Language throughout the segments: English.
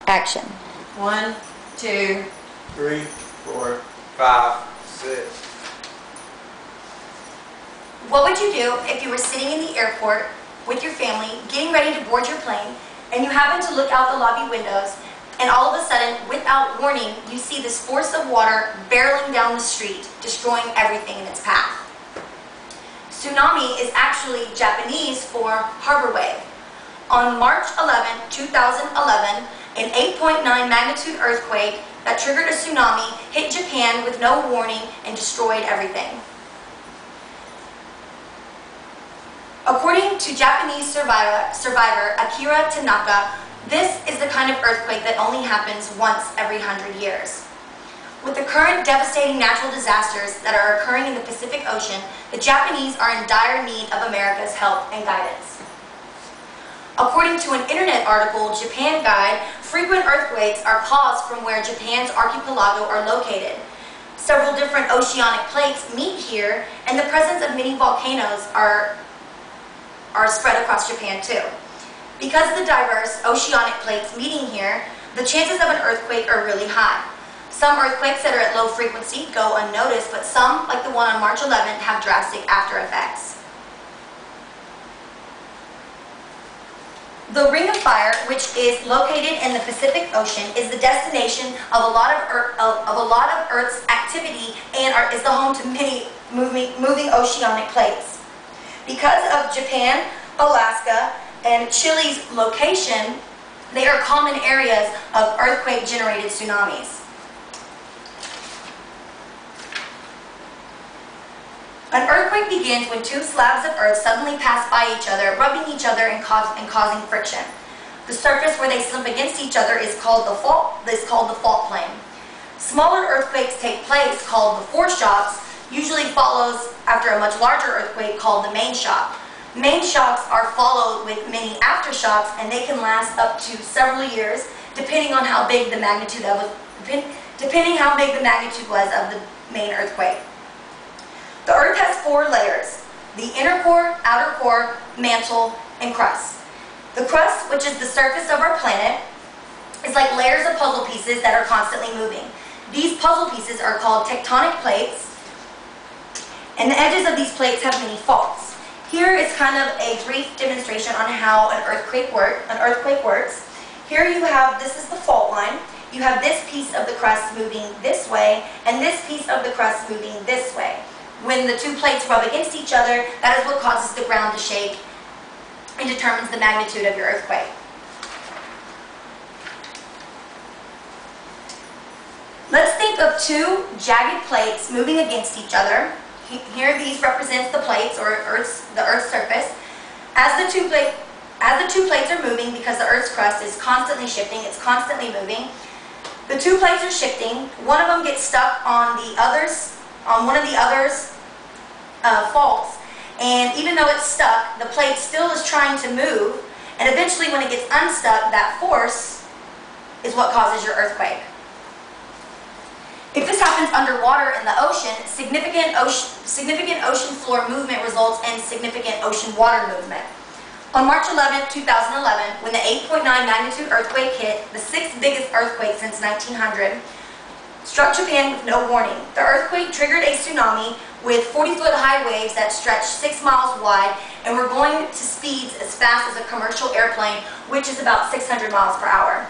Action. 1, 2, 3, 4, 5, 6. What would you do if you were sitting in the airport with your family, getting ready to board your plane, and you happen to look out the lobby windows, and all of a sudden, without warning, you see this force of water barreling down the street, destroying everything in its path? Tsunami is actually Japanese for harbor wave. On March 11, 2011, an 8.9 magnitude earthquake that triggered a tsunami hit Japan with no warning and destroyed everything. According to Japanese survivor Akira Tanaka, this is the kind of earthquake that only happens once every 100 years. With the current devastating natural disasters that are occurring in the Pacific Ocean, the Japanese are in dire need of America's help and guidance. According to an internet article, Japan Guide, frequent earthquakes are caused from where Japan's archipelago are located. Several different oceanic plates meet here, and the presence of many volcanoes are spread across Japan too. Because of the diverse oceanic plates meeting here, the chances of an earthquake are really high. Some earthquakes that are at low frequency go unnoticed, but some, like the one on March 11th, have drastic after effects. The Ring of Fire, which is located in the Pacific Ocean, is the destination of a lot of Earth's activity and is the home to many moving oceanic plates. Because of Japan, Alaska, and Chile's location, they are common areas of earthquake-generated tsunamis. An earthquake begins when two slabs of earth suddenly pass by each other, rubbing each other and causing friction. The surface where they slump against each other is called the fault plane. Smaller earthquakes take place, called the foreshocks, usually follows after a much larger earthquake called the main shock. Main shocks are followed with many aftershocks, and they can last up to several years, depending on how big the magnitude was of the main earthquake. The Earth has 4 layers: the inner core, outer core, mantle, and crust. The crust, which is the surface of our planet, is like layers of puzzle pieces that are constantly moving. These puzzle pieces are called tectonic plates, and the edges of these plates have many faults. Here is kind of a brief demonstration on how an earthquake works. Here you have, this is the fault line. You have this piece of the crust moving this way, and this piece of the crust moving this way. When the two plates rub against each other, that is what causes the ground to shake and determines the magnitude of your earthquake. Let's think of two jagged plates moving against each other. Here, these represents the plates, or the Earth's surface. As the two plates are moving, because the Earth's crust is constantly shifting, it's constantly moving. The two plates are shifting. One of them gets stuck on one of the others' faults, and even though it's stuck, the plate still is trying to move, and eventually when it gets unstuck, that force is what causes your earthquake. If this happens underwater in the ocean, significant ocean floor movement results in significant ocean water movement. On March 11, 2011, when the 8.9 magnitude earthquake hit, the 6th biggest earthquake since 1900, struck Japan with no warning. The earthquake triggered a tsunami with 40-foot high waves that stretched 6 miles wide and were going to speeds as fast as a commercial airplane, which is about 600 miles per hour.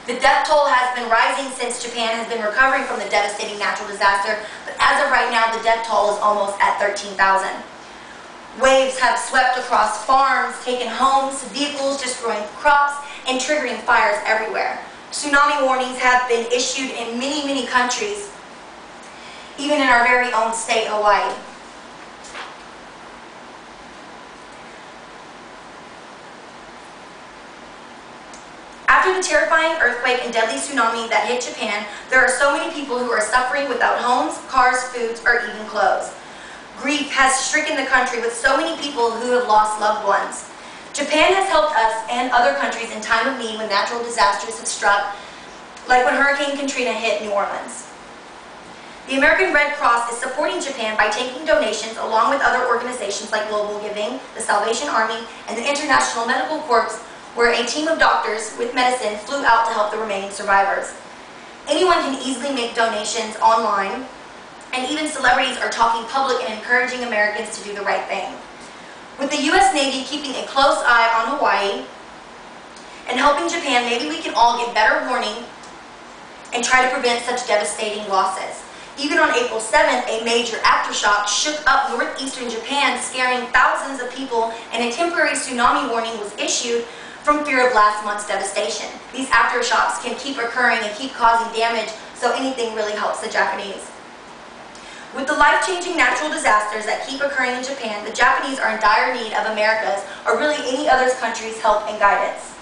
The death toll has been rising since Japan has been recovering from the devastating natural disaster, but as of right now, the death toll is almost at 13,000. Waves have swept across farms, taken homes, vehicles, destroying crops, and triggering fires everywhere. Tsunami warnings have been issued in many countries, even in our very own state, Hawaii. After the terrifying earthquake and deadly tsunami that hit Japan, there are so many people who are suffering without homes, cars, foods, or even clothes. Grief has stricken the country with so many people who have lost loved ones. Japan has helped us and other countries in time of need when natural disasters have struck, like when Hurricane Katrina hit New Orleans. The American Red Cross is supporting Japan by taking donations along with other organizations like Global Giving, the Salvation Army, and the International Medical Corps where a team of doctors with medicine flew out to help the remaining survivors. Anyone can easily make donations online, and even celebrities are talking public and encouraging Americans to do the right thing. With the U.S. Navy keeping a close eye on Hawaii and helping Japan, maybe we can all get better warning and try to prevent such devastating losses. Even on April 7th, a major aftershock shook up northeastern Japan, scaring thousands of people, and a temporary tsunami warning was issued from fear of last month's devastation. These aftershocks can keep occurring and keep causing damage, so anything really helps the Japanese. With the life-changing natural disasters that keep occurring in Japan, the Japanese are in dire need of America's, or really any other country's, help and guidance.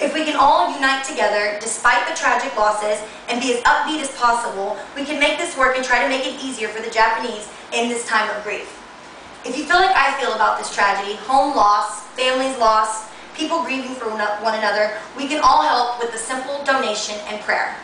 If we can all unite together, despite the tragic losses, and be as upbeat as possible, we can make this work and try to make it easier for the Japanese in this time of grief. If you feel like I feel about this tragedy, home loss, families lost, people grieving for one another, we can all help with a simple donation and prayer.